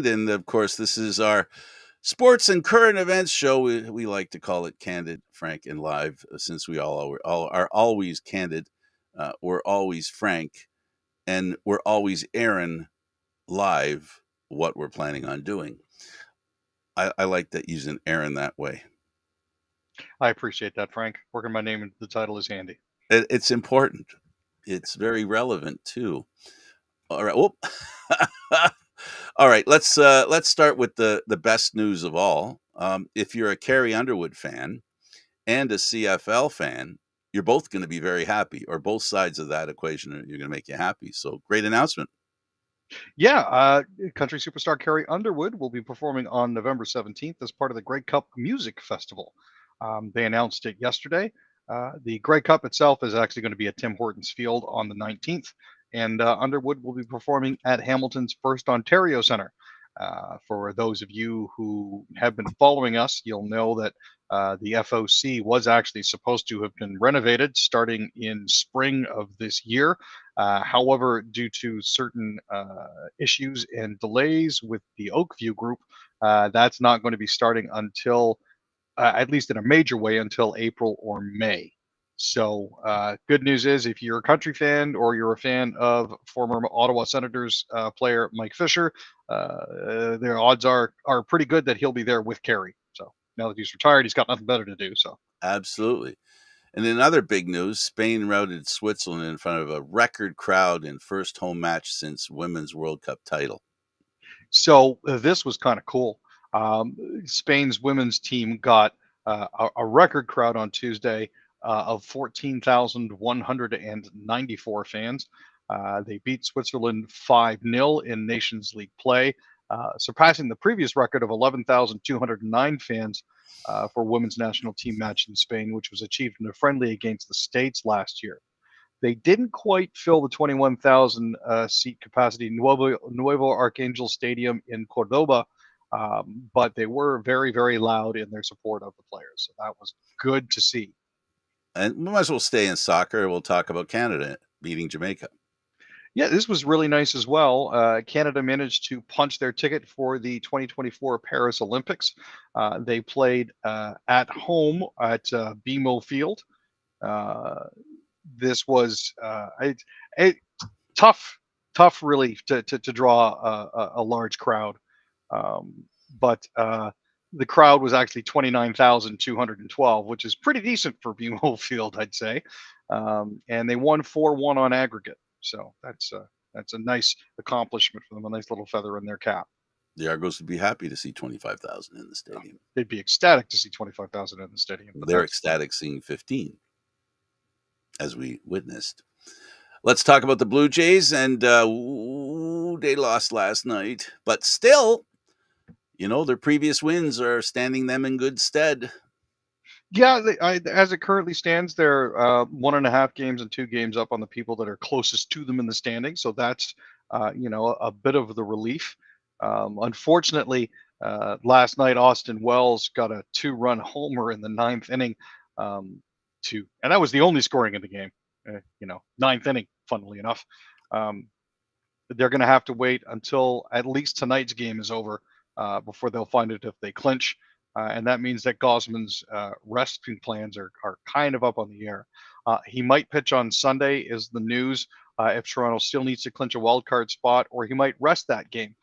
Freeland, and of course, this is our sports and current events show. We like to call it Candid, Frank, and Live, since we all are always candid. We're always frank, and we're always airing live what we're planning on doing. I like that using Aaron that way. I appreciate that, Frank. Working my name into the title is handy. It's important. It's very relevant too. All right. Whoop. All right. Let's start with the best news of all. If you're a Carrie Underwood fan and a CFL fan, you're both going to be very happy, or both sides of that equation are going to make you happy. So great announcement. Yeah, country superstar Carrie Underwood will be performing on November 17th as part of the Grey Cup Music Festival. They announced it yesterday. The Grey Cup itself is actually going to be at Tim Hortons Field on the 19th, and Underwood will be performing at Hamilton's First Ontario Centre. For those of you who have been following us, you'll know that the FOC was actually supposed to have been renovated starting in spring of this year. However, due to certain issues and delays with the Oakview group, that's not going to be starting until, at least in a major way, until April or May. So, good news is if you're a country fan or you're a fan of former Ottawa Senators player Mike Fisher, their odds are pretty good that he'll be there with Carey. So now that he's retired, he's got nothing better to do. So Absolutely. And in other big news, Spain routed Switzerland in front of a record crowd in first home match since Women's World Cup title. This was kind of cool. Spain's women's team got a record crowd on Tuesday of 14,194 fans. They beat Switzerland 5-0 in Nations League play, surpassing the previous record of 11,209 fans for women's national team match in Spain, which was achieved in a friendly against the States last year. They didn't quite fill the 21,000 seat capacity Nuevo Archangel Stadium in Cordoba, but they were very, very loud in their support of the players. So that was good to see. And we might as well stay in soccer. We'll talk about Canada beating Jamaica. Yeah, this was really nice as well. Canada managed to punch their ticket for the 2024 Paris Olympics. They played at home at BMO Field. Uh, this was a tough, really, to draw a large crowd. But the crowd was actually 29,212, which is pretty decent for BMO Field, I'd say. And they won 4-1 on aggregate. So that's a nice accomplishment for them, a nice little feather in their cap. The Argos would be happy to see 25,000 in the stadium. They'd be ecstatic to see 25,000 in the stadium. They're ecstatic seeing 15, as we witnessed. Let's talk about the Blue Jays, and they lost last night, but still, their previous wins are standing them in good stead. Yeah, as it currently stands, they're 1.5 games and 2 games up on the people that are closest to them in the standings. So that's a bit of the relief. Unfortunately, last night Austin Wells got a 2-run homer in the 9th inning, and that was the only scoring in the game. 9th inning, funnily enough. They're going to have to wait until at least tonight's game is over before they'll find it if they clinch. And that means that Gosman's resting plans are kind of up on the air. He might pitch on Sunday, is the news, if Toronto still needs to clinch a wild card spot, or he might rest that game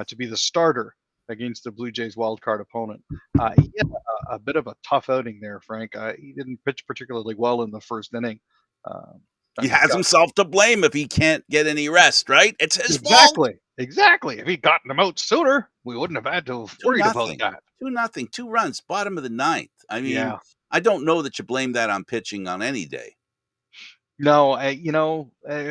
to be the starter against the Blue Jays wild card opponent. He had a bit of a tough outing there, Frank. He didn't pitch particularly well in the first inning. He has himself to blame if he can't get any rest, right? It's his fault. Exactly. If he'd gotten them out sooner, we wouldn't have had to have worried about that. 2-0, 2 runs, bottom of the 9th. I mean, I don't know that you blame that on pitching on any day. No, I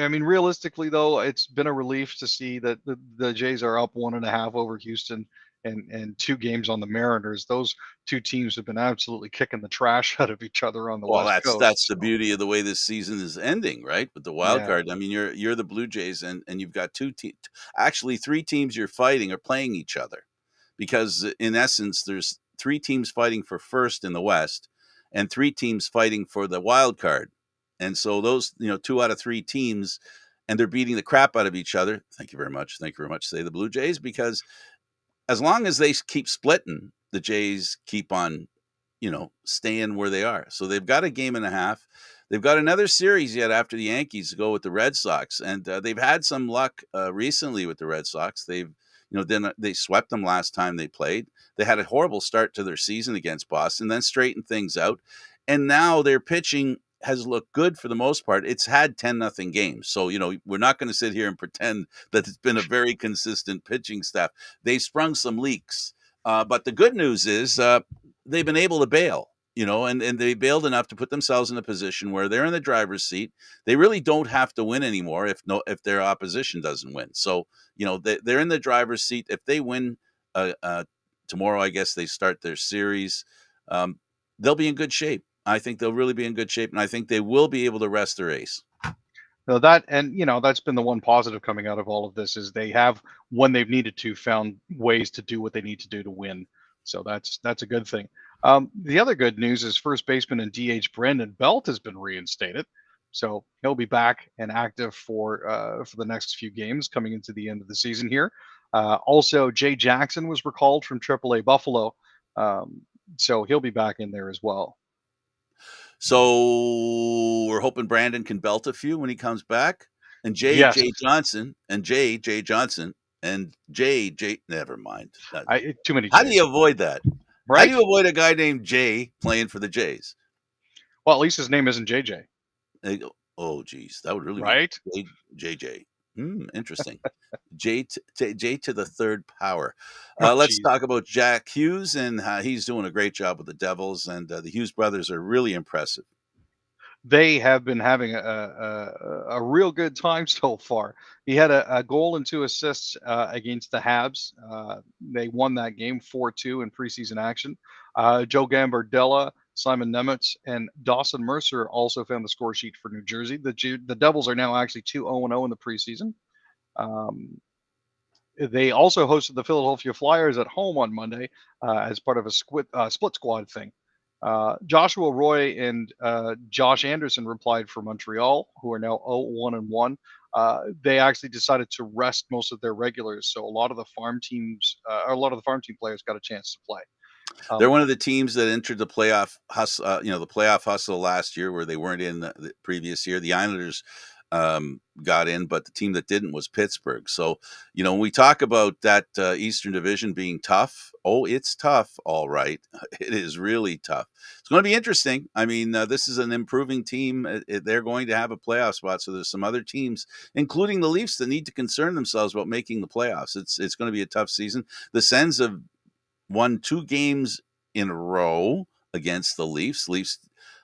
mean, realistically, though, it's been a relief to see that the Jays are up 1.5 over Houston and 2 games on the Mariners. Those 2 teams have been absolutely kicking the trash out of each other on the West Coast. That's the beauty of the way this season is ending, right? With the wild card. I mean, you're the Blue Jays, and you've got 2 teams, actually 3 teams you're fighting are playing each other, because in essence, there's 3 teams fighting for first in the West, and 3 teams fighting for the wild card. And so those, 2 out of 3 teams, and they're beating the crap out of each other. Thank you very much. Say the Blue Jays, because as long as they keep splitting, the Jays keep on, staying where they are. So they've got a game and a half. They've got another series yet after the Yankees to go with the Red Sox, and they've had some luck recently with the Red Sox. Then they swept them last time they played. They had a horrible start to their season against Boston, then straightened things out, and now their pitching has looked good for the most part. It's had 10-0 games, so we're not going to sit here and pretend that it's been a very consistent pitching staff. They sprung some leaks, but the good news is they've been able to bail. And they bailed enough to put themselves in a position where they're in the driver's seat. They really don't have to win anymore if their opposition doesn't win. So they're in the driver's seat. If they win tomorrow, I guess they start their series. They'll be in good shape. I think they'll really be in good shape, and I think they will be able to rest their ace. So that's been the one positive coming out of all of this is they have, when they've needed to, found ways to do what they need to do to win. So that's a good thing. The other good news is first baseman and DH Brandon Belt has been reinstated, so he'll be back and active for the next few games coming into the end of the season here. Also, Jay Jackson was recalled from AAA Buffalo, so he'll be back in there as well. So we're hoping Brandon can belt a few when he comes back. And Jay Yes, Johnson, and Jay Johnson, and Jay. Never mind. too many How do J's, you avoid that? How do right? you avoid a guy named Jay playing for the Jays? Well, at least his name isn't JJ, Oh, geez, that would really right? be JJ. Interesting. J to the third power. Oh, Let's geez. talk about Jack Hughes, and he's doing a great job with the Devils, and the Hughes brothers are really impressive. They have been having a real good time so far. He had a goal and 2 assists against the Habs. They won that game 4-2 in preseason action. Joe Gambardella, Simon Nemitz, and Dawson Mercer also found the score sheet for New Jersey. The Devils are now actually 2-0-0 in the preseason. They also hosted the Philadelphia Flyers at home on Monday as part of a split squad thing. Joshua Roy and Josh Anderson replied for Montreal, who are now 0-1-1. They actually decided to rest most of their regulars, so a lot of the farm team players got a chance to play. They're one of the teams that entered the playoff hustle, the playoff hustle last year, where they weren't in the previous year. The Islanders got in, but the team that didn't was Pittsburgh. So, when we talk about that Eastern Division being tough, it's tough, all right. It is really tough. It's going to be interesting. I mean, this is an improving team. They're going to have a playoff spot. So there's some other teams, including the Leafs, that need to concern themselves about making the playoffs. It's going to be a tough season. The Sens have won 2 games in a row against the Leafs.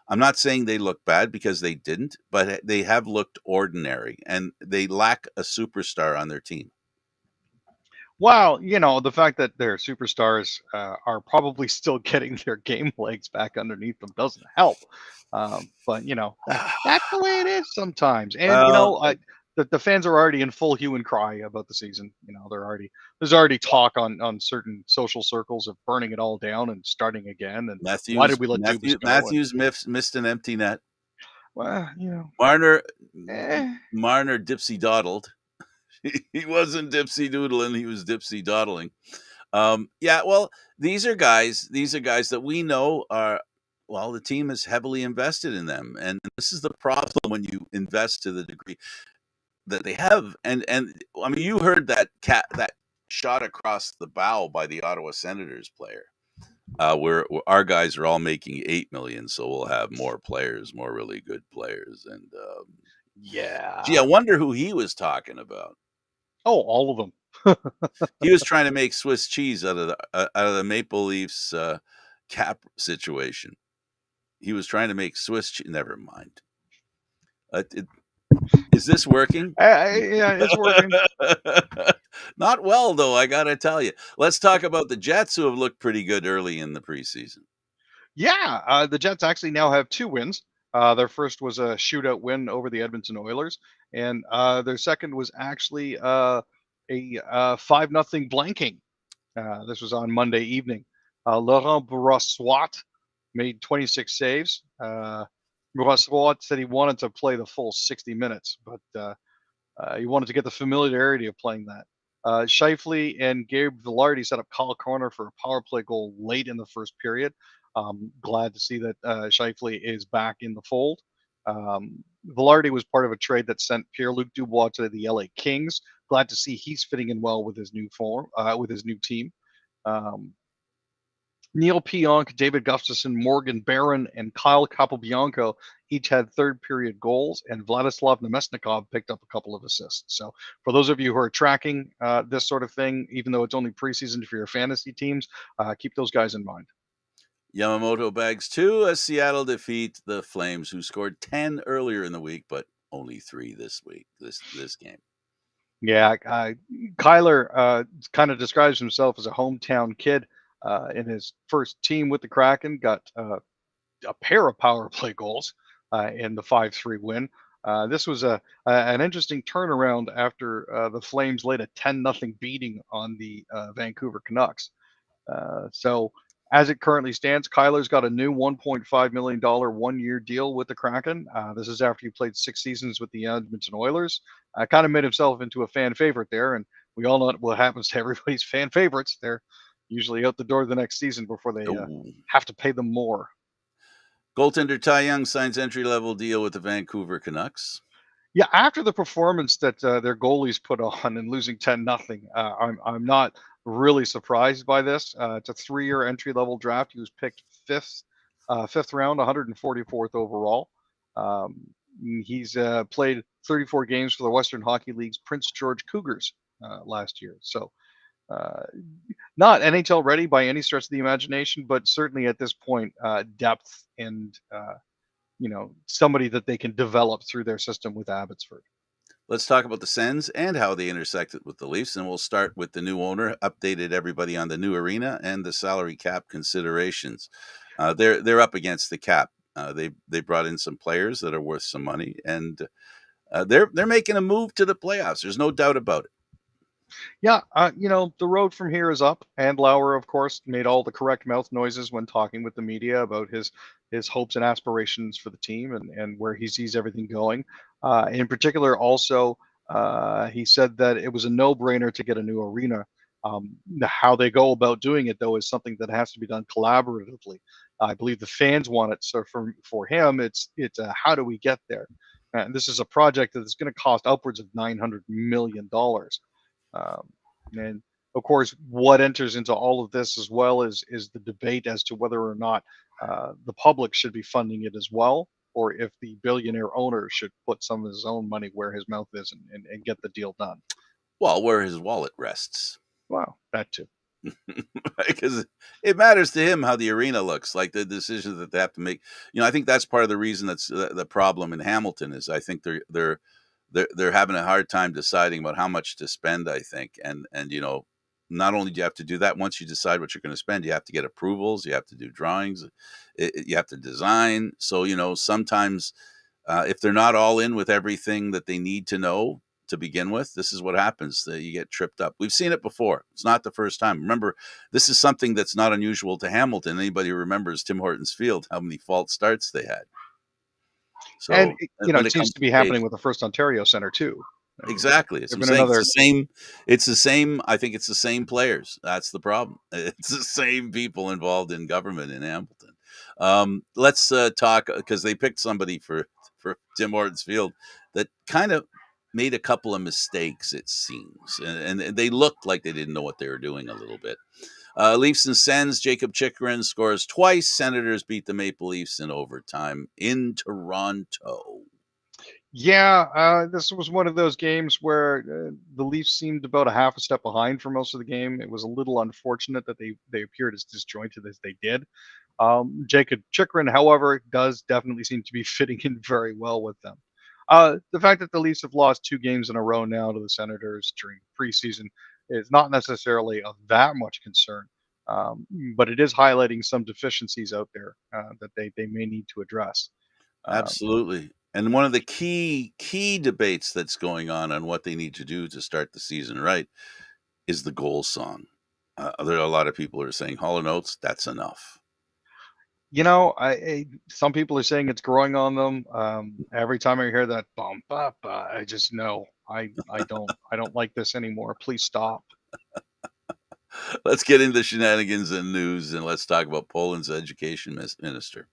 I'm not saying they look bad, because they didn't, but they have looked ordinary, and they lack a superstar on their team. Well, the fact that their superstars are probably still getting their game legs back underneath them doesn't help. But that's the way it is sometimes. And Well, the fans are already in full hue and cry about the season. There's already talk on certain social circles of burning it all down and starting again. And why did we let Dubas go? And Missed an empty net. well, Marner eh. Marner dipsy dawdled. He wasn't dipsy doodling; he was dipsy dawdling. Yeah, well, these are guys that we know are. Well, the team is heavily invested in them, and this is the problem when you invest to the degree that they have. And I mean, you heard that shot across the bow by the Ottawa Senators player. Where our guys are all making 8 million, so we'll have more players, more really good players. And gee, Yeah. I wonder who he was talking about. Oh, all of them. He was trying to make Swiss cheese out of the Maple Leafs cap situation. He was trying to make Swiss cheese. Never mind. Is this working? Yeah, it's working. Not well, though, I got to tell you. Let's talk about the Jets, who have looked pretty good early in the preseason. Yeah, the Jets actually now have 2 wins. Their first was a shootout win over the Edmonton Oilers, and their second was actually a 5-0 blanking. This was on Monday evening. Laurent Brossoit made 26 saves. Brossoit said he wanted to play the full 60 minutes, but he wanted to get the familiarity of playing that. Shifley and Gabe Villardi set up Kyle Corner for a power play goal late in the first period. Glad to see that Shifley is back in the fold. Villardi was part of a trade that sent Pierre-Luc Dubois to the LA Kings. Glad to see he's fitting in well with his new form, with his new team. Um, Neil Pionk, David Gustafson, Morgan Barron, and Kyle Capobianco each had third period goals, and Vladislav Nemesnikov picked up a couple of assists. So, for those of you who are tracking this sort of thing, even though it's only preseason for your fantasy teams, keep those guys in mind. Yamamoto bags 2 as Seattle defeat the Flames, who scored 10 earlier in the week, but only 3 this week, this game. Yeah, Kyler kind of describes himself as a hometown kid. In his first team with the Kraken, got a pair of power play goals in the 5-3 win. This was an interesting turnaround after the Flames laid a 10-0 beating on the Vancouver Canucks. So as it currently stands, Kyler's got a new $1.5 million one-year deal with the Kraken. This is after he played 6 seasons with the Edmonton Oilers. Kind of made himself into a fan favorite there, and we all know what happens to everybody's fan favorites. They're usually out the door the next season before they have to pay them more. Goaltender Ty Young signs entry-level deal with the Vancouver Canucks. Yeah, after the performance that their goalies put on and losing 10-0, I'm not really surprised by this. It's a 3-year entry level draft. He was picked fifth round, 144th overall. He's played 34 games for the Western Hockey League's Prince George Cougars last year. So not NHL ready by any stretch of the imagination, but certainly at this point, depth and somebody that they can develop through their system with Abbotsford. Let's talk about the Sens and how they intersected with the Leafs, and we'll start with the new owner. Updated everybody on the new arena and the salary cap considerations. They're up against the cap. They brought in some players that are worth some money, and they're making a move to the playoffs. There's no doubt about it. Yeah, the road from here is up. And Lauer, of course, made all the correct mouth noises when talking with the media about his hopes and aspirations for the team and where he sees everything going. In particular, also, he said that it was a no-brainer to get a new arena. How they go about doing it, though, is something that has to be done collaboratively. I believe the fans want it. So for him, it's how do we get there? And this is a project that is going to cost upwards of $900 million. Um, and of course, what enters into all of this as well is the debate as to whether or not the public should be funding it as well, or if the billionaire owner should put some of his own money where his mouth is and get the deal done. Well, where his wallet rests. Wow, that too. Because it matters to him how the arena looks, like the decisions that they have to make. I think that's part of the reason that's the problem in Hamilton is I think they're having a hard time deciding about how much to spend. I think, and not only do you have to do that once you decide what you're going to spend, you have to get approvals, you have to do drawings, you have to design. So sometimes if they're not all in with everything that they need to know to begin with, this is what happens. You get tripped up. We've seen it before. It's not the first time. Remember, this is something that's not unusual to Hamilton. Anybody who remembers Tim Hortons Field, how many false starts they had. And So when it it seems comes to to be pay, happening with the First Ontario Center too. exactly. As There's I'm been saying, it's the another. same. It's the same. I think it's the same players. That's the problem. It's the same people involved in government in Hamilton. Let's talk because they picked somebody for Tim Hortons Field that kind of made a couple of mistakes. It seems, and they looked like they didn't know what they were doing a little bit. Leafs and Sens. Jacob Chikrin scores twice. Senators beat the Maple Leafs in overtime in Toronto. Yeah, this was one of those games where the Leafs seemed about a half a step behind for most of the game. It was a little unfortunate that they appeared as disjointed as they did. Jacob Chikrin, however, does definitely seem to be fitting in very well with them. The fact that the Leafs have lost 2 games in a row now to the Senators during preseason is not necessarily of that much concern, but it is highlighting some deficiencies out there that they may need to address. Um, Absolutely. And one of the key debates that's going on what they need to do to start the season right is the goal song. There are a lot of people who are saying Hall and Oates, that's enough. some people are saying it's growing on them. Every time I hear that bum ba ba, I just know I don't like this anymore. Please stop. Let's get into shenanigans and news, and let's talk about Poland's education minister.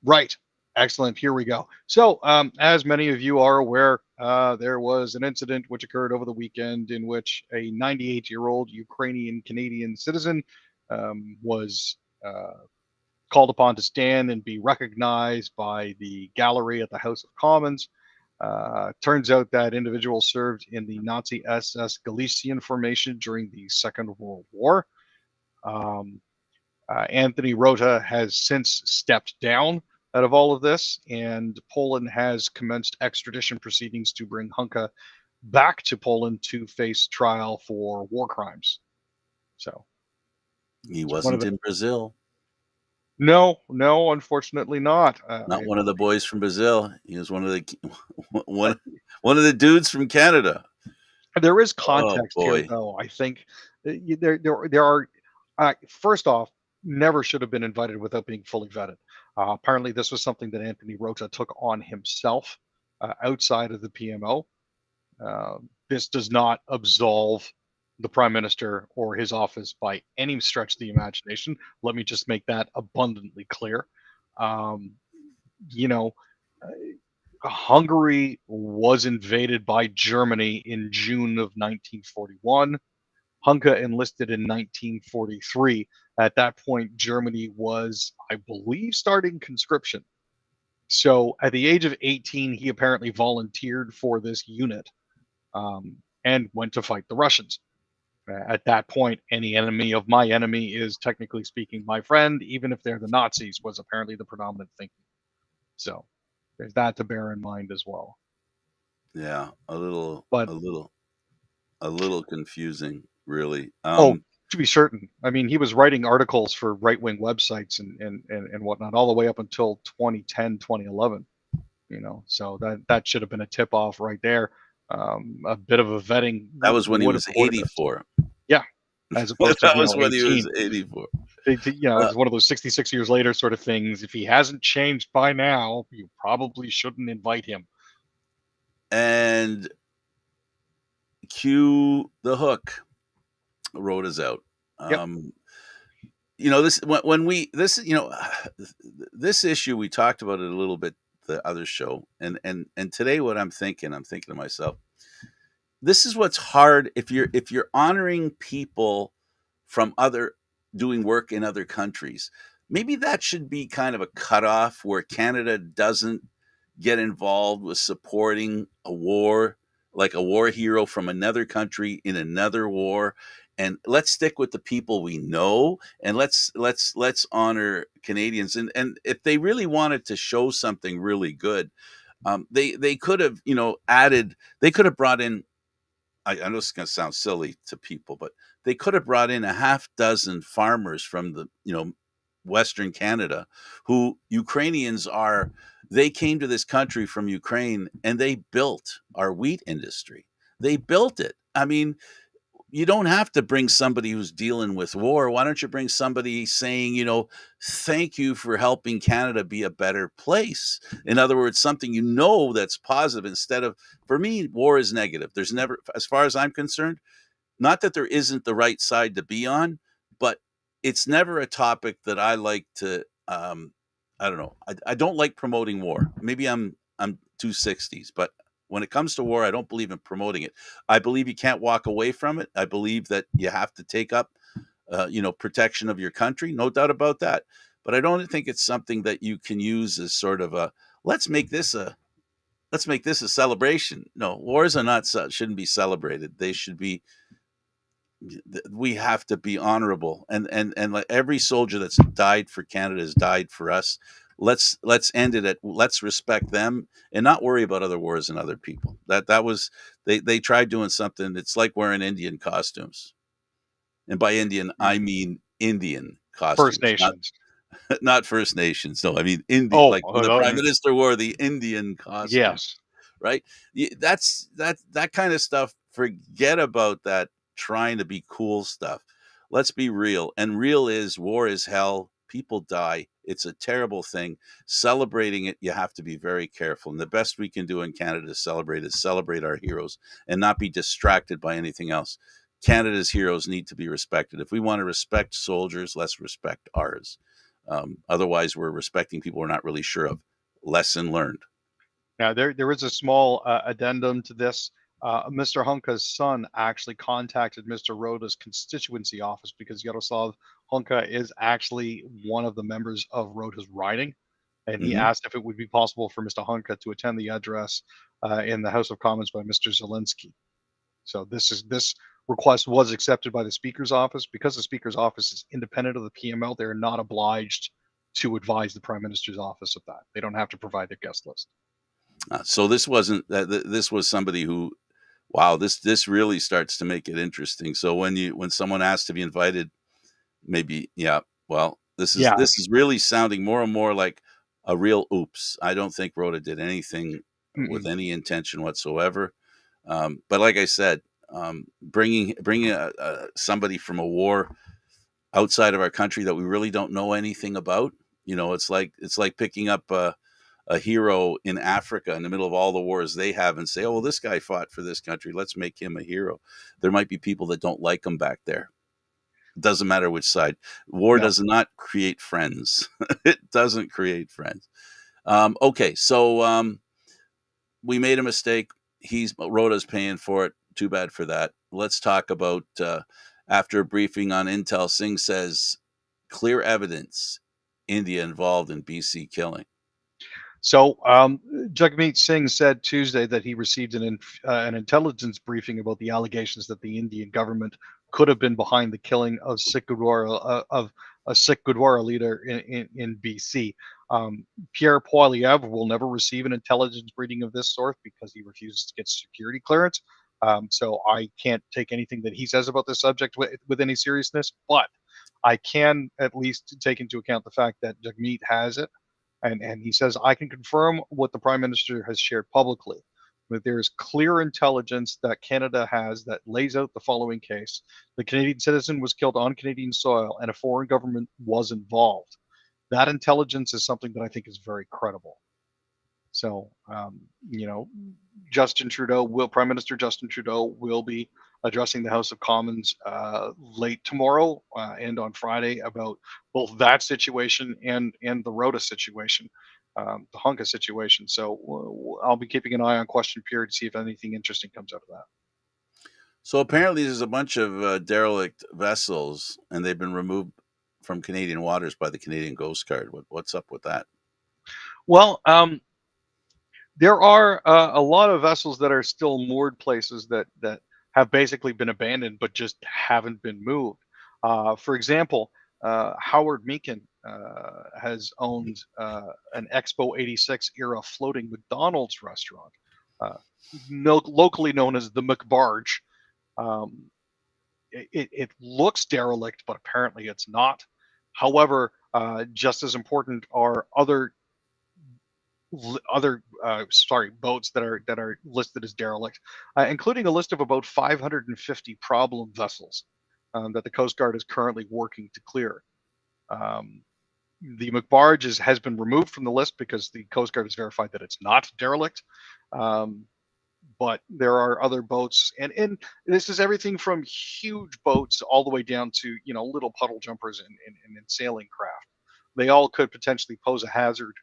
Right. Excellent. Here we go. So, as many of you are aware, there was an incident which occurred over the weekend in which a 98-year-old Ukrainian Canadian citizen was called upon to stand and be recognized by the gallery at the House of Commons. Turns out that individual served in the Nazi SS Galician formation during the Second World War. Um, Anthony Rota has since stepped down out of all of this, and Poland has commenced extradition proceedings to bring Hunka back to Poland to face trial for war crimes. So He one of wasn't the in Brazil. no, unfortunately not. Not one of the boys from Brazil. He was one of the one one of the dudes from Canada. There is Oh context here, boy. though. I think there are. First off, never should have been invited without being fully vetted. Apparently, this was something that Anthony Rota took on himself outside of the PMO. This does not absolve the prime minister or his office by any stretch of the imagination. Let me just make that abundantly clear. Um, you know, Hungary was invaded by Germany in June of 1941. Hunka enlisted in 1943. At that point, Germany was, I believe, starting conscription. So at the age of 18, he apparently volunteered for this unit and went to fight the Russians. At that point, any enemy of my enemy is technically speaking my friend, even if they're the Nazis, was apparently the predominant thinking. So there's that to bear in mind as well. Yeah, a little, But a little, a little confusing, really. oh, to be certain, I mean, he was writing articles for right wing websites and whatnot all the way up until 2010, 2011. So that should have been a tip off right there. A bit of a vetting That was when he would have was avoided this. 84. Yeah, as opposed to That was when he was 18. 84. It's one of those 66 years later sort of things. If he hasn't changed by now, you probably shouldn't invite him. And cue the hook. Rhoda's out. Yep. This when we this this issue we talked about it a little bit the other show, and today what I'm thinking to myself, this is what's hard if you're honoring people from other doing work in other countries. Maybe that should be kind of a cutoff where Canada doesn't get involved with supporting a war, like a war hero from another country in another war. And let's stick with the people we know, and let's honor Canadians. And if they really wanted to show something really good, they could have added. They could have brought in. I know it's going to sound silly to people, but they could have brought in a half dozen farmers from the Western Canada, who Ukrainians are. They came to this country from Ukraine and they built our wheat industry. They built it. I mean, you don't have to bring somebody who's dealing with war. Why don't you bring somebody saying, thank you for helping Canada be a better place? In other words, something that's positive instead of, for me, war is negative. There's never, as far as I'm concerned, not that there isn't the right side to be on, but it's never a topic that I like to, I don't know. I don't like promoting war. Maybe I'm 260s, but when it comes to war, I don't believe in promoting it. I believe you can't walk away from it. I believe that you have to take up, protection of your country. No doubt about that. But I don't think it's something that you can use as sort of a let's make this a celebration. No, wars are not shouldn't be celebrated. They should be. We have to be honorable, and like every soldier that's died for Canada has died for us. Let's end it at let's respect them and not worry about other wars and other people. That was they tried doing something. It's like wearing Indian costumes, and by Indian I mean Indian First costumes, not Nations. not First Nations. No, I mean Indian. Oh, Like when the prime minister wore the Indian costume, yes. right? That's that kind of stuff. Forget about that trying to be cool stuff. Let's be real. And real is war is hell. People die. It's a terrible thing. Celebrating it, you have to be very careful. And the best we can do in Canada to celebrate is celebrate our heroes and not be distracted by anything else. Canada's heroes need to be respected. If we want to respect soldiers, let's respect ours. Otherwise, we're respecting people we're not really sure of. Lesson learned. Now, there is a small addendum to this. Mr. Hunka's son actually contacted Mr. Roda's constituency office because Yaroslav Hunka is actually one of the members of Roda's riding, and he Mm-hmm. asked if it would be possible for Mr. Hunka to attend the address in the House of Commons by Mr. Zelensky. So this request was accepted by the Speaker's office. Because the Speaker's office is independent of the PML, they're not obliged to advise the Prime Minister's office of that. They don't have to provide their guest list. So this wasn't that. This was somebody who, wow, this really starts to make it interesting. So when someone asks to be invited, maybe, yeah, well, Yeah. this is really sounding more and more like a real oops. I don't think Rhoda did anything with Mm-mm. any intention whatsoever. But like I said, bringing somebody from a war outside of our country that we really don't know anything about, it's like picking up a hero in Africa in the middle of all the wars they have and say, oh, well, this guy fought for this country. Let's make him a hero. There might be people that don't like him back there. It doesn't matter which side. War No. does not create friends. It doesn't create friends. Okay, so we made a mistake. Rhoda's paying for it. Too bad for that. Let's talk about after a briefing on Intel, Singh says clear evidence India involved in BC killing. So Jagmeet Singh said Tuesday that he received an intelligence briefing about the allegations that the Indian government could have been behind the killing of a Sikh Gurdwara leader in BC. Pierre Poilievre will never receive an intelligence briefing of this sort because he refuses to get security clearance. So I can't take anything that he says about this subject with any seriousness, but I can at least take into account the fact that Jagmeet has it. And he says, I can confirm what the Prime Minister has shared publicly, that there is clear intelligence that Canada has that lays out the following case. The Canadian citizen was killed on Canadian soil and a foreign government was involved. That intelligence is something that I think is very credible. So, Prime Minister Justin Trudeau will be addressing the House of Commons late tomorrow and on Friday about both that situation and the Rhoda situation, the Hunka situation. So I'll be keeping an eye on question period to see if anything interesting comes out of that. So apparently there's a bunch of derelict vessels, and they've been removed from Canadian waters by the Canadian Coast Guard. What's up with that? Well, there are a lot of vessels that are still moored places that have basically been abandoned but just haven't been moved. For example, Howard Meakin has owned an Expo 86 era floating McDonald's restaurant, uh, locally known as the McBarge. Um, it looks derelict, but apparently it's not. However, just as important are boats that are listed as derelict, including a list of about 550 problem vessels that the Coast Guard is currently working to clear. Um, the McBarge has been removed from the list because the Coast Guard has verified that it's not derelict. But there are other boats, and this is everything from huge boats all the way down to little puddle jumpers and sailing craft. They all could potentially pose a hazard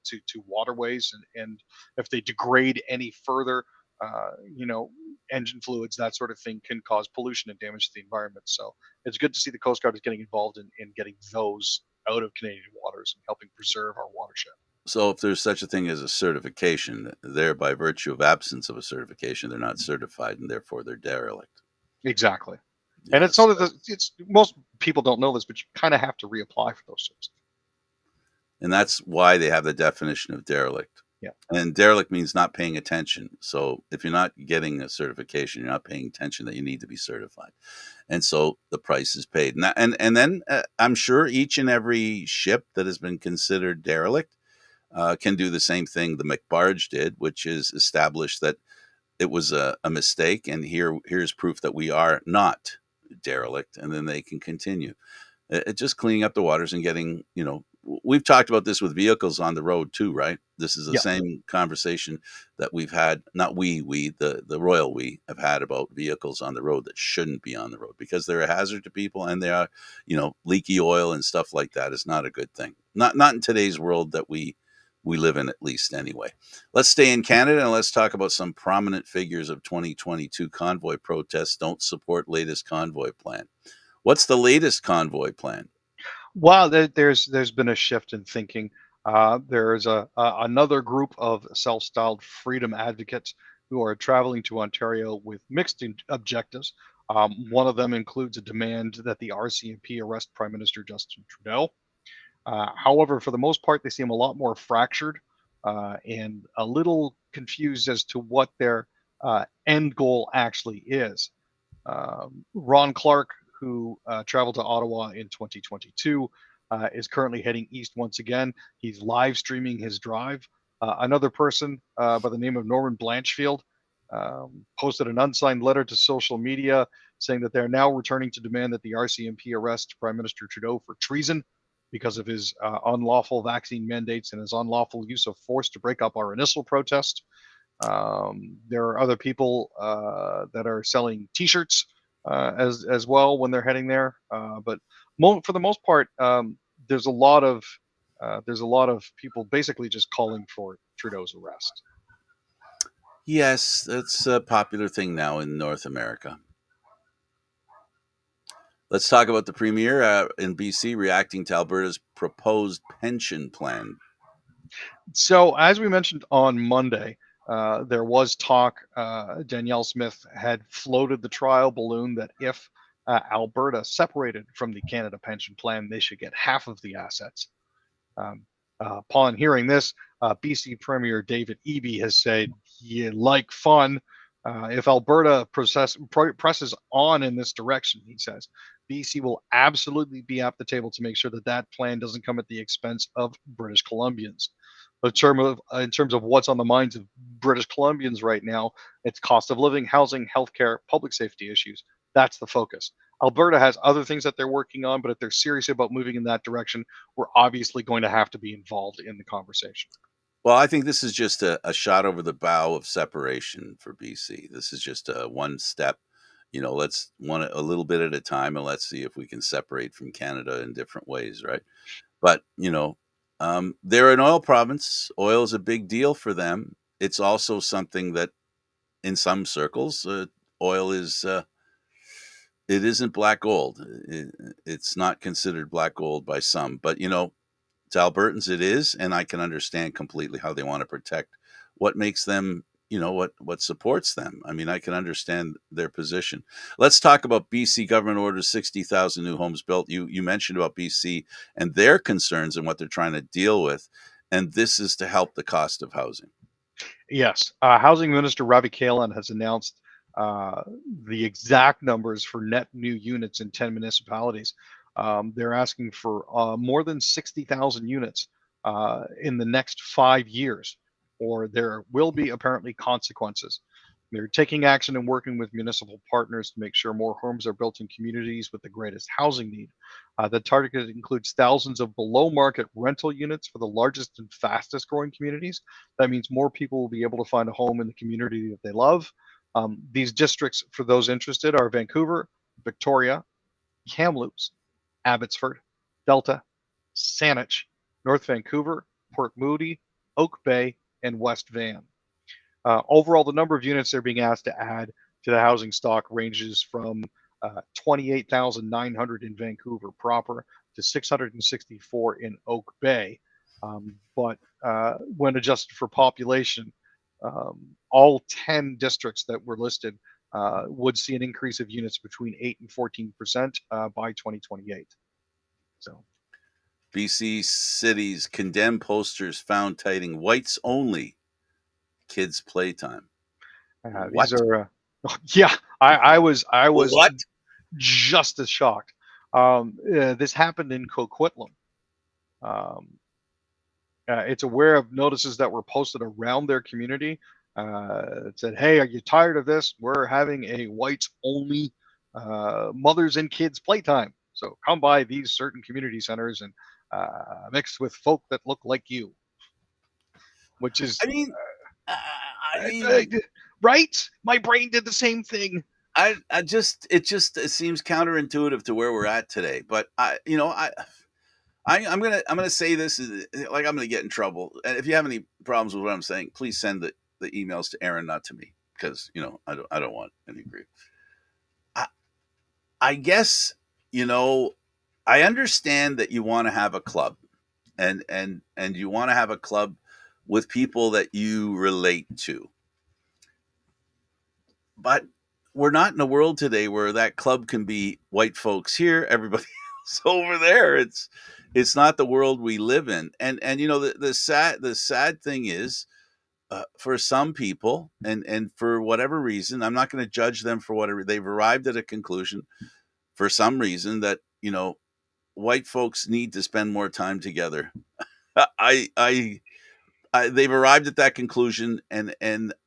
to waterways, and if they degrade any further, engine fluids, that sort of thing, can cause pollution and damage to the environment. So it's good to see the Coast Guard is getting involved in getting those out of Canadian waters and helping preserve our watershed. So if there's such a thing as a certification, they're by virtue of absence of a certification, they're not certified, and therefore they're derelict. Exactly. And it's Yes. not that it's most people don't know this, but you kind of have to reapply for those sorts. And that's why they have the definition of derelict. Yeah. And derelict means not paying attention. So if you're not getting a certification, you're not paying attention that you need to be certified. And so the price is paid. And then I'm sure each and every ship that has been considered derelict can do the same thing the McBarge did, which is establish that it was a mistake, and here's proof that we are not derelict, and then they can continue. Just cleaning up the waters and getting, we've talked about this with vehicles on the road too, right? This is the Yeah. same conversation that we've had, not the royal we have had about vehicles on the road that shouldn't be on the road because they're a hazard to people, and they are, leaky oil and stuff like that is not a good thing. Not in today's world that we live in, at least anyway. Let's stay in Canada and let's talk about some prominent figures of 2022 convoy protests don't support latest convoy plan. What's the latest convoy plan? Well, there's been a shift in thinking. There's another group of self-styled freedom advocates who are traveling to Ontario with mixed objectives. One of them includes a demand that the RCMP arrest Prime Minister Justin Trudeau. However, for the most part, they seem a lot more fractured and a little confused as to what their end goal actually is. Ron Clark, who traveled to Ottawa in 2022, is currently heading east once again. He's live streaming his drive. Another person by the name of Norman Blanchfield posted an unsigned letter to social media saying that they're now returning to demand that the RCMP arrest Prime Minister Trudeau for treason because of his unlawful vaccine mandates and his unlawful use of force to break up our initial protest. There are other people that are selling T-shirts as well when they're heading there. But for the most part, there's a lot of people basically just calling for Trudeau's arrest. Yes, that's a popular thing now in North America. Let's talk about the Premier in BC reacting to Alberta's proposed pension plan. So, as we mentioned on Monday, there was talk. Danielle Smith had floated the trial balloon that if Alberta separated from the Canada Pension Plan, they should get half of the assets. Upon hearing this, BC Premier David Eby has said, "You like fun. If Alberta presses on in this direction," he says, BC will absolutely be at the table to make sure that that plan doesn't come at the expense of British Columbians. In terms of what's on the minds of British Columbians right now, it's cost of living, housing, healthcare, public safety issues. That's the focus. Alberta has other things that they're working on, but if they're serious about moving in that direction, we're obviously going to have to be involved in the conversation. Well, I think this is just a shot over the bow of separation for BC. This is just a one step. Let's one a little bit at a time, and let's see if we can separate from Canada in different ways, right? But they're an oil province. Oil is a big deal for them. It's also something that, in some circles, oil is. It isn't black gold. It's not considered black gold by some, but to Albertans, it is, and I can understand completely how they want to protect what makes them, what supports them. I mean, I can understand their position. Let's talk about BC government orders 60,000 new homes built. You mentioned about BC and their concerns and what they're trying to deal with, and this is to help the cost of housing. Yes, Housing Minister Ravi Kahlon has announced uh, the exact numbers for net new units in 10 municipalities. They're asking for more than 60,000 units in the next 5 years, or there will be apparently consequences. They're taking action and working with municipal partners to make sure more homes are built in communities with the greatest housing need. The target includes thousands of below market rental units for the largest and fastest growing communities. That means more people will be able to find a home in the community that they love. These districts, for those interested, are Vancouver, Victoria, Kamloops, Abbotsford, Delta, Saanich, North Vancouver, Port Moody, Oak Bay, and West Van. Overall, the number of units they're being asked to add to the housing stock ranges from 28,900 in Vancouver proper to 664 in Oak Bay. But when adjusted for population, all 10 districts that were listed would see an increase of units between 8 and 14% by 2028. So, BC cities condemn posters found citing whites only kids playtime. these What? are, yeah, I was What? just as shocked. This happened in Coquitlam. Um, it's aware of notices that were posted around their community. It said, "Hey, are you tired of this? We're having a whites only mothers and kids playtime So come by these certain community centers and mix with folk that look like you, which is I mean, I, I uh, uh, mean, right. My brain did the same thing. I just it seems counterintuitive to where we're at today. But I'm gonna say this like I'm gonna get in trouble. And if you have any problems with what I'm saying, please send the emails to Aaron, not to me, because I don't want any grief. I, I guess you know I understand that you want to have a club, and you want to have a club with people that you relate to, but we're not in a world today where that club can be white folks here, everybody else over there. It's not the world we live in, and the sad thing is, for some people, and for whatever reason, I'm not going to judge them for whatever they've arrived at a conclusion for some reason that white folks need to spend more time together. I, I, they've arrived at that conclusion, and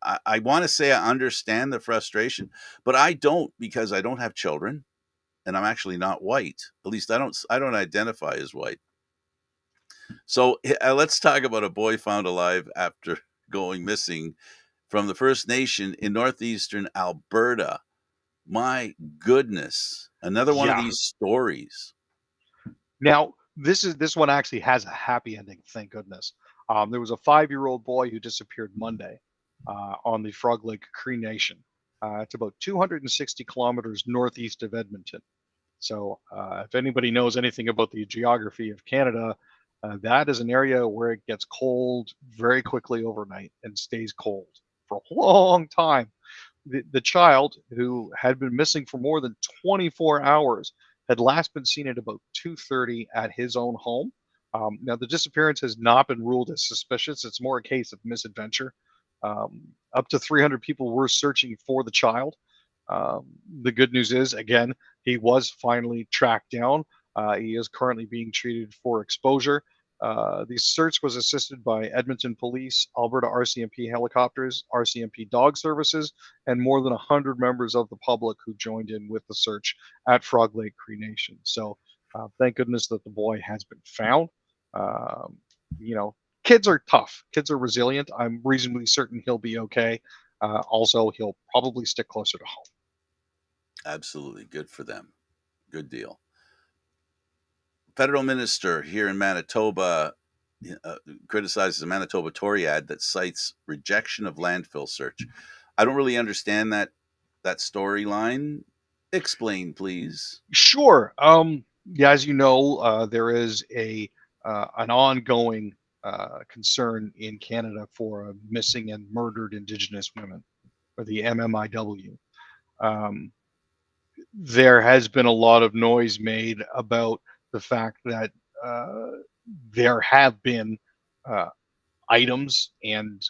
I want to say I understand the frustration, but I don't, because I don't have children, and I'm actually not white. At least I don't identify as white. So let's talk about a boy found alive after going missing from the First Nation in northeastern Alberta. My goodness, another one of Yeah. these stories. Now, this one actually has a happy ending, thank goodness. There was a 5-year-old boy who disappeared Monday on the Frog Lake Cree Nation. It's about 260 kilometers northeast of Edmonton. So, if anybody knows anything about the geography of Canada, that is an area where it gets cold very quickly overnight and stays cold for a long time. The child, who had been missing for more than 24 hours, had last been seen at about 2:30 at his own home. Now, the disappearance has not been ruled as suspicious. It's more a case of misadventure. Up to 300 people were searching for the child. The good news is, again, he was finally tracked down. He is currently being treated for exposure. The search was assisted by Edmonton Police, Alberta RCMP helicopters, RCMP dog services, and more than 100 members of the public who joined in with the search at Frog Lake Cree Nation. So thank goodness that the boy has been found. Um, you know, kids are tough. Kids are resilient. I'm reasonably certain he'll be okay. Also, he'll probably stick closer to home. Absolutely good for them. Good deal. Federal minister here in Manitoba criticizes a Manitoba Tory ad that cites rejection of landfill search. I don't really understand that storyline. Explain, please. Sure. Yeah, as you know, there is a an ongoing concern in Canada for missing and murdered Indigenous women, or the MMIW. Um, there has been a lot of noise made about the fact that uh, there have been uh, items and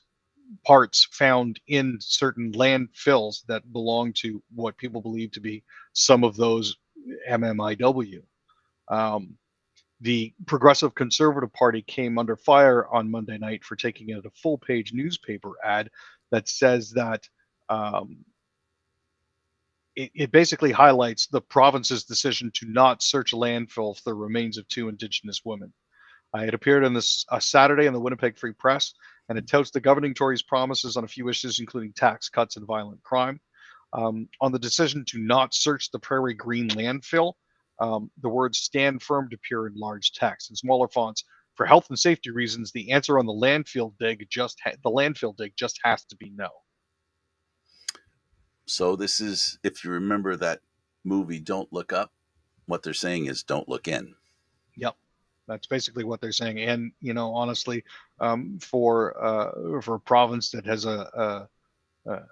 parts found in certain landfills that belong to what people believe to be some of those MMIW. Um, the Progressive Conservative Party came under fire on Monday night for taking out a full page newspaper ad that says that um, it basically highlights the province's decision to not search a landfill for the remains of 2 Indigenous women. It appeared on this Saturday in the Winnipeg Free Press, and it touts the governing Tories' promises on a few issues, including tax cuts and violent crime. On the decision to not search the Prairie Green landfill, the words "stand firm" to appear in large text. In smaller fonts, for health and safety reasons, the answer on the landfill dig just has to be no. So this is, if you remember that movie Don't Look Up, what they're saying is don't look in. Yep, that's basically what they're saying. And honestly, for a province that has a, a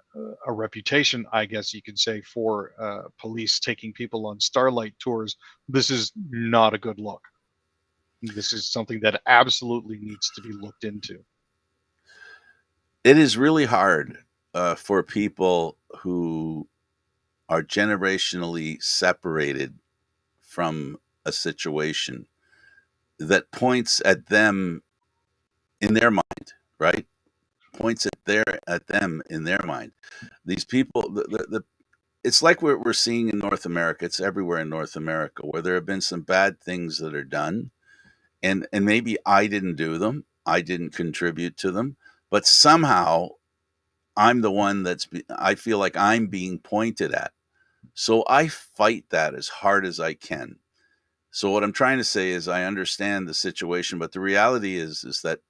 reputation, I guess you could say, for police taking people on starlight tours, this is not a good look. This is something that absolutely needs to be looked into. It is really hard for people who are generationally separated from a situation that points at them in their mind, right? Points at them in their mind. These people, it's like we're seeing in North America. It's everywhere in North America where there have been some bad things that are done, and maybe I didn't do them, I didn't contribute to them, but somehow I'm the one I feel like I'm being pointed at. So I fight that as hard as I can. So what I'm trying to say is I understand the situation, but the reality is that,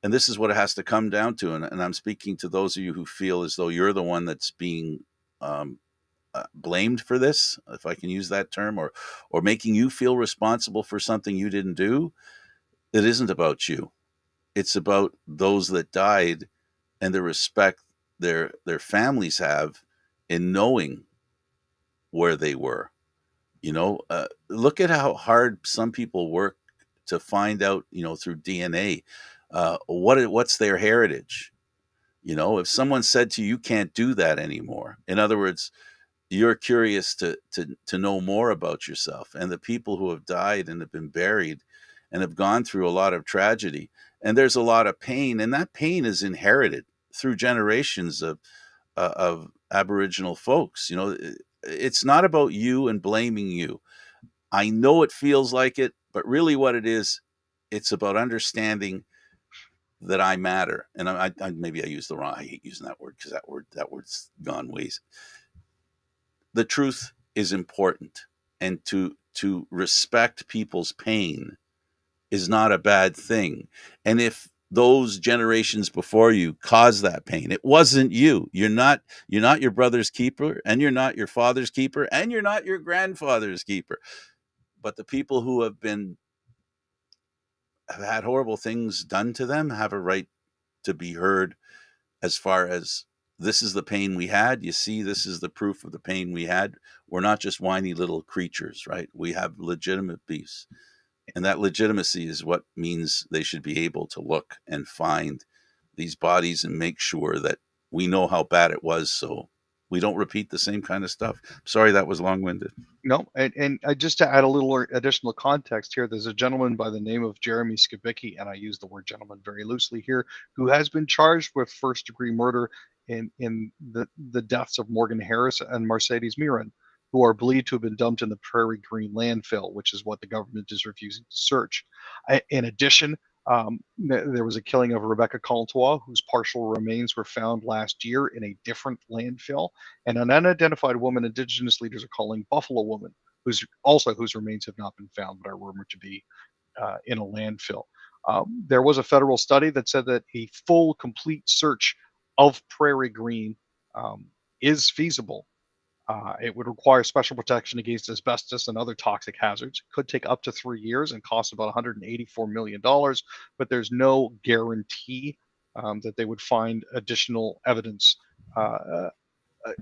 and this is what it has to come down to, and I'm speaking to those of you who feel as though you're the one that's being um, blamed for this, if I can use that term, or making you feel responsible for something you didn't do. It isn't about you. It's about those that died and the respect their families have in knowing where they were. Look at how hard some people work to find out, through DNA, what's their heritage. If someone said to you, you can't do that anymore. In other words, you're curious to know more about yourself and the people who have died and have been buried and have gone through a lot of tragedy. And there's a lot of pain, and that pain is inherited through generations of Aboriginal folks. It's not about you and blaming you. I know it feels like it, but really what it is, it's about understanding that I matter. And I maybe I used the wrong. I hate using that word because that word's gone ways. The truth is important, and to respect people's pain is not a bad thing. And if those generations before you caused that pain, it wasn't you. You're not your brother's keeper, and you're not your father's keeper, and you're not your grandfather's keeper. But the people who have had horrible things done to them have a right to be heard, as far as, this is the pain we had. You see, this is the proof of the pain we had. We're not just whiny little creatures, right? We have legitimate beefs. And that legitimacy is what means they should be able to look and find these bodies and make sure that we know how bad it was, so we don't repeat the same kind of stuff. Sorry that was long winded. No, and just to add a little additional context here, there's a gentleman by the name of Jeremy Skibicki, and I use the word gentleman very loosely here, who has been charged with first-degree murder in the deaths of Morgan Harris and Mercedes Miron, who are believed to have been dumped in the Prairie Green landfill, which is what the government is refusing to search. In addition, there was a killing of Rebecca Coltois, whose partial remains were found last year in a different landfill, and an unidentified woman Indigenous leaders are calling Buffalo Woman, whose remains have not been found but are rumored to be in a landfill. There was a federal study that said that a full, complete search of Prairie Green is feasible. It would require special protection against asbestos and other toxic hazards. It could take up to 3 years and cost about $184 million, but there's no guarantee that they would find additional evidence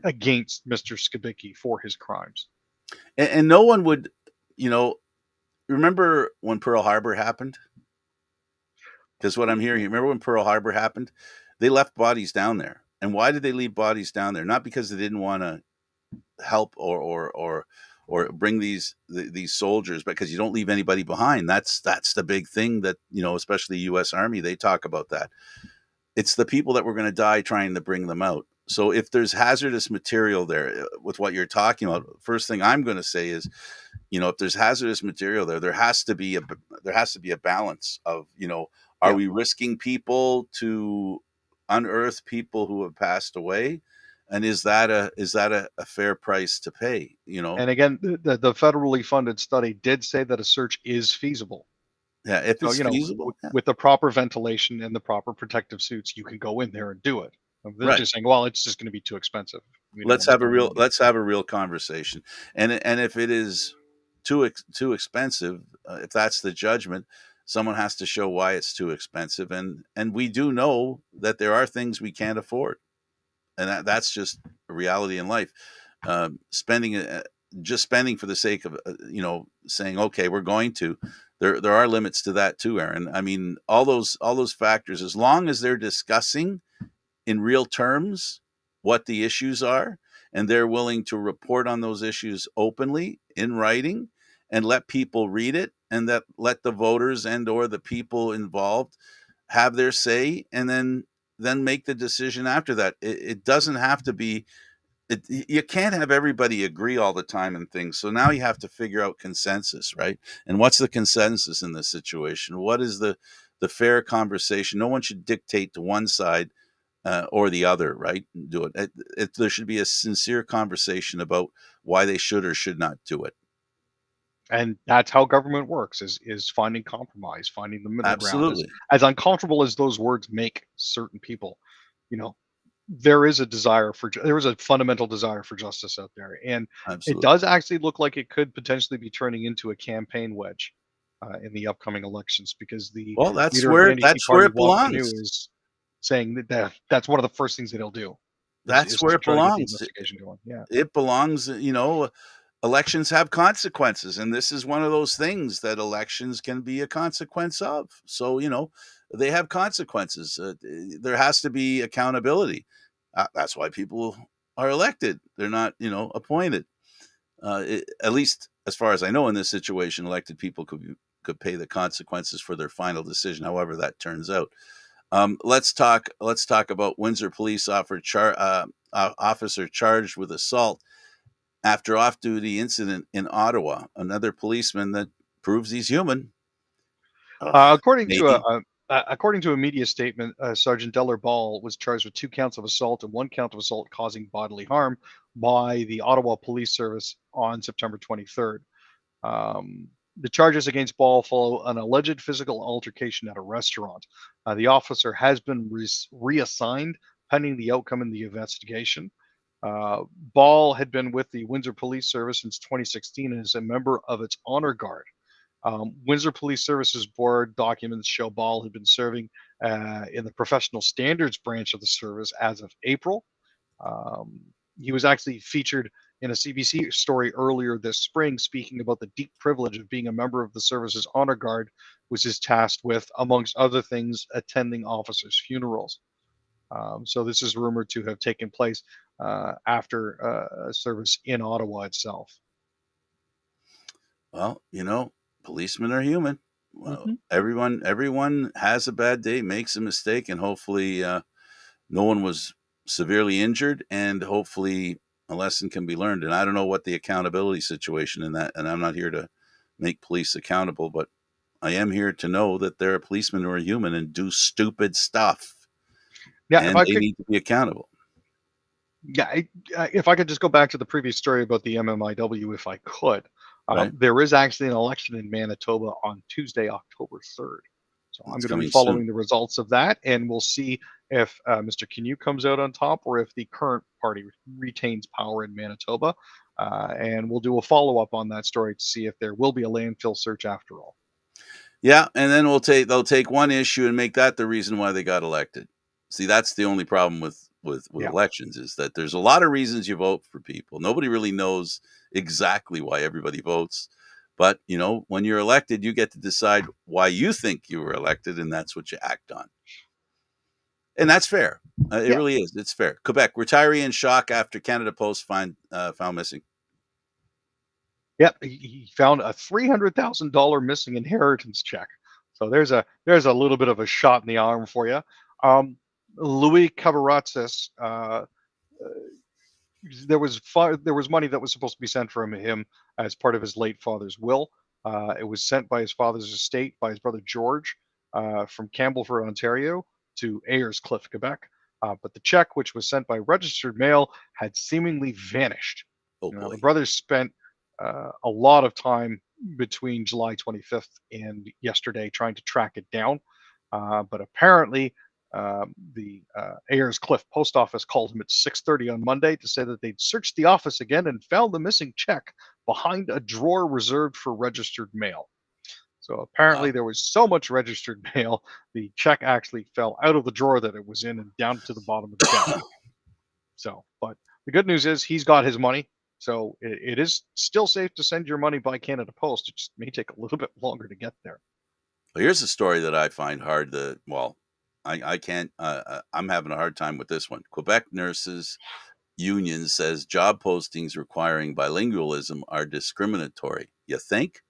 against Mr. Skibicki for his crimes. And no one would, you know, remember when Pearl Harbor happened? Because what I'm hearing, remember when Pearl Harbor happened? They left bodies down there. And why did they leave bodies down there? Not because they didn't want to help or bring these soldiers, because you don't leave anybody behind. That's the big thing that, especially U.S. Army, they talk about that. It's the people that were going to die trying to bring them out. So if there's hazardous material there, with what you're talking about, first thing I'm going to say is, if there's hazardous material there, there has to be a balance of, are Yeah. we risking people to unearth people who have passed away? And is that a fair price to pay? And again, the federally funded study did say that a search is feasible. Yeah, if So, it's feasible, yeah. with the proper ventilation and the proper protective suits, you can go in there and do it. They're Right. just saying, well, it's just going to be too expensive. We don't Let's want to have a spend the real money. let's have a real conversation. And if it is too expensive, if that's the judgment, someone has to show why it's too expensive. And we do know that there are things we can't afford, and that's just a reality in life. Spending just spending for the sake of saying, okay, we're going to. There are limits to that too, Aaron. I mean, all those factors, as long as they're discussing in real terms what the issues are, and they're willing to report on those issues openly in writing and let people read it, and that let the voters and or the people involved have their say, and then make the decision after that. It doesn't have to be you can't have everybody agree all the time and things. So now you have to figure out consensus, right? And what's the consensus in this situation? What is the fair conversation? No one should dictate to one side or the other, right? Do it. There should be a sincere conversation about why they should or should not do it. And that's how government works, is finding compromise, finding the middle ground. As Absolutely, uncomfortable as those words make certain people, you know, there is a desire for there is a fundamental desire for justice out there, and it absolutely. does actually look like it could potentially be turning into a campaign wedge in the upcoming elections, because the Well, leader of the NDP that's where party, it Rob Canoe, belongs. is saying that that's one of the first things that he'll do That's is where to it try to get the belongs. investigation going. Yeah. It belongs. Elections have consequences, and this is one of those things that elections can be a consequence of. So they have consequences. There has to be accountability. That's why people are elected. They're not appointed. At least as far as I know, in this situation, elected people could pay the consequences for their final decision, however that turns out. Let's talk about Windsor police officer charged with assault after off-duty incident in Ottawa. Another policeman that proves he's human. Ugh, According to maybe. according to a media statement, Sergeant Deller Ball was charged with 2 counts of assault and 1 count of assault causing bodily harm by the Ottawa Police Service on September 23rd. The charges against Ball follow an alleged physical altercation at a restaurant. The officer has been reassigned pending the outcome in the investigation. Ball had been with the Windsor Police Service since 2016 and is a member of its honor guard. Windsor Police Services Board documents show Ball had been serving in the professional standards branch of the service as of April. Um, he was actually featured in a CBC story earlier this spring, speaking about the deep privilege of being a member of the service's honor guard, which is tasked with, amongst other things, attending officers' funerals. So this is rumored to have taken place after a service in Ottawa itself. Well, policemen are human. Well, Mm-hmm. everyone has a bad day, makes a mistake, and hopefully no one was severely injured, and hopefully a lesson can be learned. And I don't know what the accountability situation in that, and I'm not here to make police accountable, but I am here to know that there are policemen who are human and do stupid stuff, Yeah, if and I they could need to be accountable. Yeah, if I could just go back to the previous story about the MMIW, if I could. Right? There is actually an election in Manitoba on Tuesday, October 3rd. So I'm It's going to be coming soon. following the results of that, and we'll see if Mr. Canoe comes out on top or if the current party retains power in Manitoba. And we'll do a follow up on that story to see if there will be a landfill search after all. Yeah, and then they'll take one issue and make that the reason why they got elected. See, that's the only problem with Yeah. elections, is that there's a lot of reasons you vote for people. Nobody really knows exactly why everybody votes. But, when you're elected, you get to decide why you think you were elected, and that's what you act on. And that's fair. It Yeah. really is. It's fair. Quebec, retiree in shock after Canada Post found missing. Yep, he found a $300,000 missing inheritance check. So there's a little bit of a shot in the arm for you. Louis Cavaratsis, there was money that was supposed to be sent from him as part of his late father's will. It was sent by his father's estate by his brother George from Campbellford, Ontario, to Ayerscliffe, Quebec. But the check, which was sent by registered mail, had seemingly vanished. Oh The boy. brothers spent a lot of time between July 25th and yesterday trying to track it down. But apparently, the Ayerscliffe post office called him at 6:30 on Monday to say that they'd searched the office again and found the missing check behind a drawer reserved for registered mail. So apparently, Wow. there was so much registered mail, the check actually fell out of the drawer that it was in and down to the bottom of the desk. So, but the good news is he's got his money. So it is still safe to send your money by Canada Post. It just may take a little bit longer to get there. Well, here's a story that I find hard to. Well, I can't. I'm having a hard time with this one. Quebec nurses union says job postings requiring bilingualism are discriminatory. You think?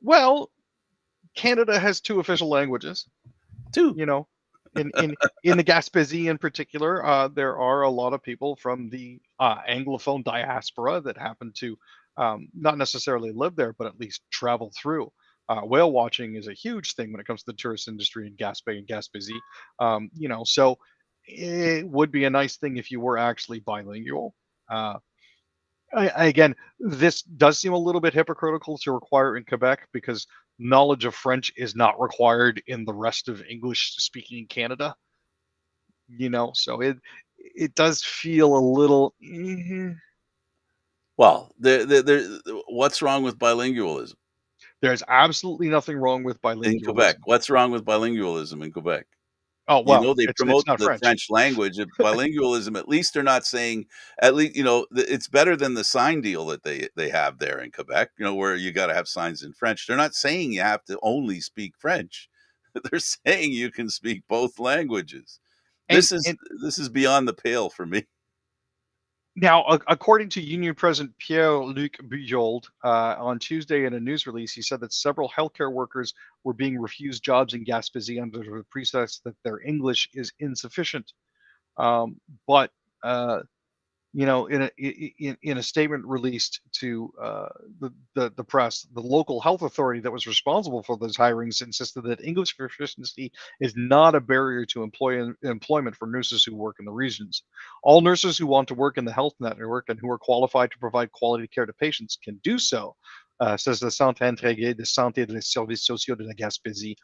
Well, Canada has two official languages. Two. You know, In the Gaspésie in particular, there are a lot of people from the Anglophone diaspora that happen to not necessarily live there, but at least travel through. Whale watching is a huge thing when it comes to the tourist industry in Gaspé and Gaspésie. So it would be a nice thing if you were actually bilingual. Uh, again, this does seem a little bit hypocritical to require in Quebec because knowledge of French is not required in the rest of English speaking Canada. So it does feel a little. Well, what's wrong with bilingualism There's absolutely nothing wrong with in Quebec? bilingualism. What's wrong with bilingualism in Quebec? Oh You well, know, they it's promote not the French. French language. Bilingualism, at least they're not saying, at least, it's better than the sign deal that they have there in Quebec, where you got to have signs in French. They're not saying you have to only speak French. They're saying you can speak both languages. And This is and this is beyond the pale for me. now, according to Union President Pierre-Luc Bujold, on Tuesday in a news release, he said that several healthcare workers were being refused jobs in Gaspésie under the pretext that their English is insufficient. But in a statement released to the press, the local health authority that was responsible for those hirings insisted that English proficiency is not a barrier to employment for nurses who work in the regions. All nurses who want to work in the health network and who are qualified to provide quality care to patients can do so, says the Centre Intégré de Santé et des Services Sociaux de la Gaspésie.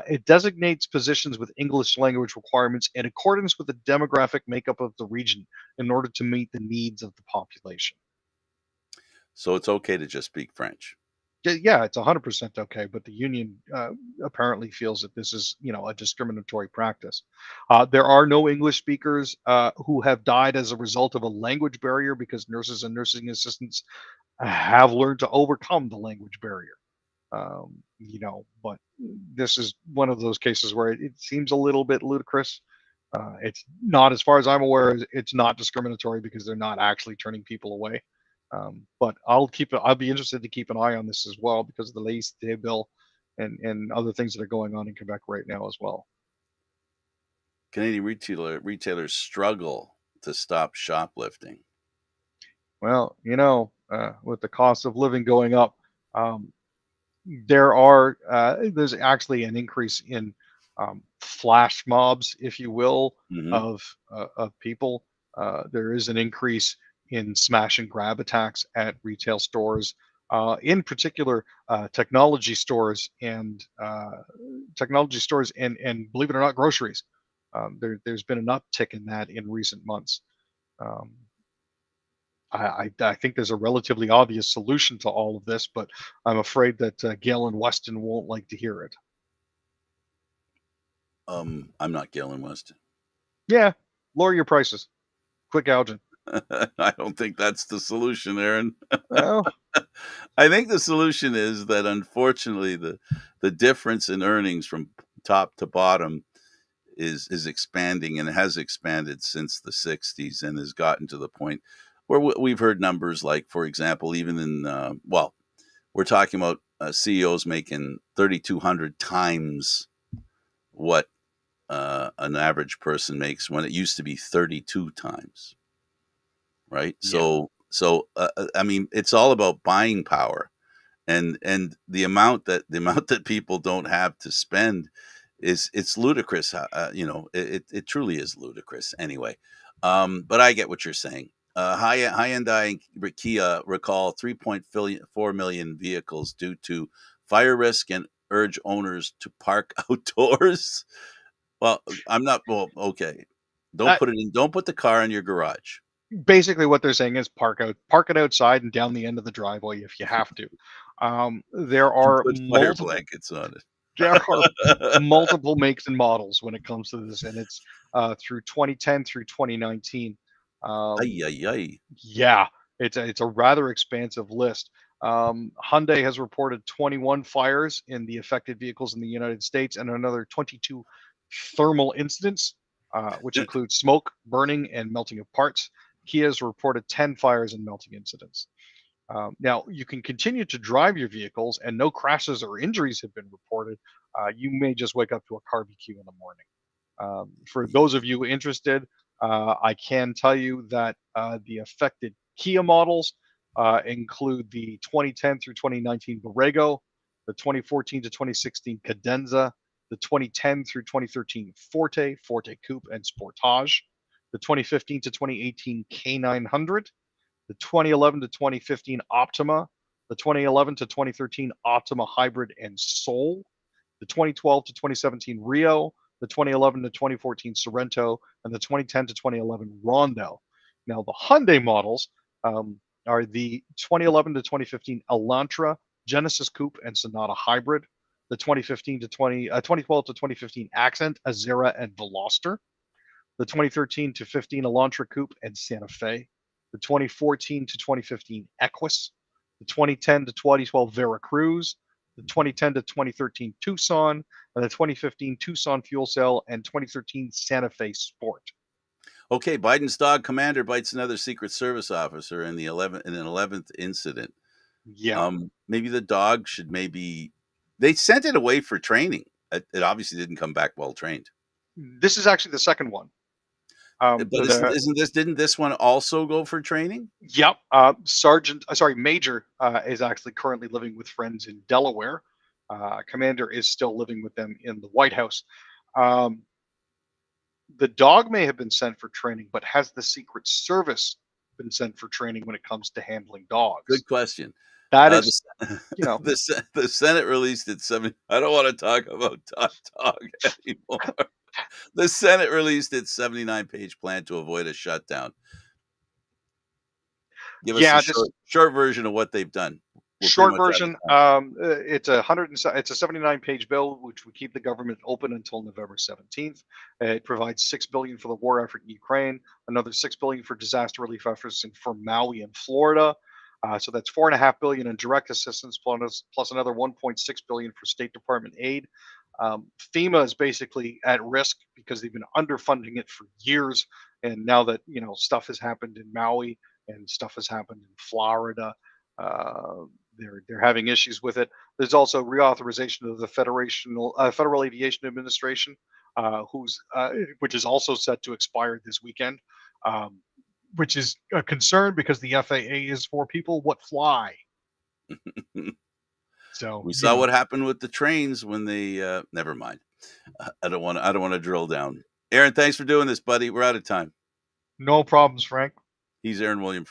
It designates positions with English language requirements in accordance with the demographic makeup of the region in order to meet the needs of the population. So it's okay to just speak French. Yeah, it's 100% okay, but the union apparently feels that this is, a discriminatory practice. There are no English speakers who have died as a result of a language barrier because nurses and nursing assistants have learned to overcome the language barrier. But this is one of those cases where it seems a little bit ludicrous. It's not, as far as I'm aware, it's not discriminatory because they're not actually turning people away. But I'll be interested to keep an eye on this as well because of the laïcité bill and other things that are going on in Quebec right now as well. Canadian retailers struggle to stop shoplifting. Well, with the cost of living going up, um, there's actually an increase in flash mobs, if you will, Hmm. of people. There is an increase in smash and grab attacks at retail stores, in particular technology stores and believe it or not, groceries. There's been an uptick in that in recent months. Um, I think there's a relatively obvious solution to all of this, but I'm afraid that Gail and Weston won't like to hear it. I'm not Galen Weston. Yeah, lower your prices. Quit gouging. I don't think that's the solution, Aaron. Well, I think the solution is that, unfortunately, the difference in earnings from top to bottom is expanding and has expanded since the 60s and has gotten to the point where we've heard numbers like, for example, even in we're talking about CEOs making 3,200 times what an average person makes when it used to be 32 times, right? yeah. I mean, it's all about buying power, and the amount that people don't have to spend it's ludicrous. It truly is ludicrous. Anyway, but I get what you're saying. Hyundai and Kia recall 3.4 million vehicles due to fire risk and urge owners to park outdoors. Well, I'm not. Well, okay. Don't Uh, put it in. Don't put the car in your garage. Basically, what they're saying is park it outside and down the end of the driveway if you have to. There And are put fire multiple blankets on there are it. multiple makes and models when it comes to this, and it's through 2010 through 2019. Ay, Um, ay, ay. Yeah, it's a rather expansive list. Hyundai has reported 21 fires in the affected vehicles in the United States and another 22 thermal incidents, which include smoke, burning, and melting of parts. Kia has reported 10 fires and melting incidents. Now, you can continue to drive your vehicles, and no crashes or injuries have been reported. You may just wake up to a barbecue in the morning. For those of you interested, I can tell you that the affected Kia models include the 2010 through 2019 Borrego, the 2014 to 2016 Cadenza, the 2010 through 2013 Forte, Forte Coupe, and Sportage, the 2015 to 2018 K900, the 2011 to 2015 Optima, the 2011 to 2013 Optima Hybrid and Soul, the 2012 to 2017 Rio, the 2011 to 2014 Sorrento, and the 2010 to 2011 Rondo. Now, the Hyundai models are the 2011 to 2015 Elantra, Genesis Coupe, and Sonata Hybrid, the 2012 to 2015 Accent, Azera, and Veloster, the 2013 to 15 Elantra Coupe and Santa Fe, the 2014 to 2015 Equus, the 2010 to 2012 Veracruz, the 2010 to 2013 Tucson, and the 2015 Tucson Fuel Cell and 2013 Santa Fe Sport. Okay, Biden's dog Commander bites another Secret Service officer in an 11th incident. Yeah. Maybe the dog should they sent it away for training. It obviously didn't come back well trained. This is actually the second one. But didn't this one also go for training? Yep. Major is actually currently living with friends in Delaware. Commander is still living with them in the White House. The dog may have been sent for training, but has the Secret Service been sent for training when it comes to handling dogs? Good question. That is, the Senate released its I don't want to talk about dog anymore. The Senate released its 79-page plan to avoid a shutdown. Give us a short version of what they've done. Short version. It's a 79-page bill which would keep the government open until November 17th. It provides $6 billion for the war effort in Ukraine, another $6 billion for disaster relief efforts for Maui and Florida. So that's $4.5 billion in direct assistance, plus another $1.6 billion for State Department aid. FEMA is basically at risk because they've been underfunding it for years, and now that stuff has happened in Maui and stuff has happened in Florida, they're having issues with it. There's also reauthorization of the Federal Aviation Administration, which is also set to expire this weekend, which is a concern because the FAA is for people what fly. So we saw what happened with the trains when they. Never mind. I don't want to drill down. Aaron, thanks for doing this, buddy. We're out of time. No problems, Frank. He's Aaron Williams.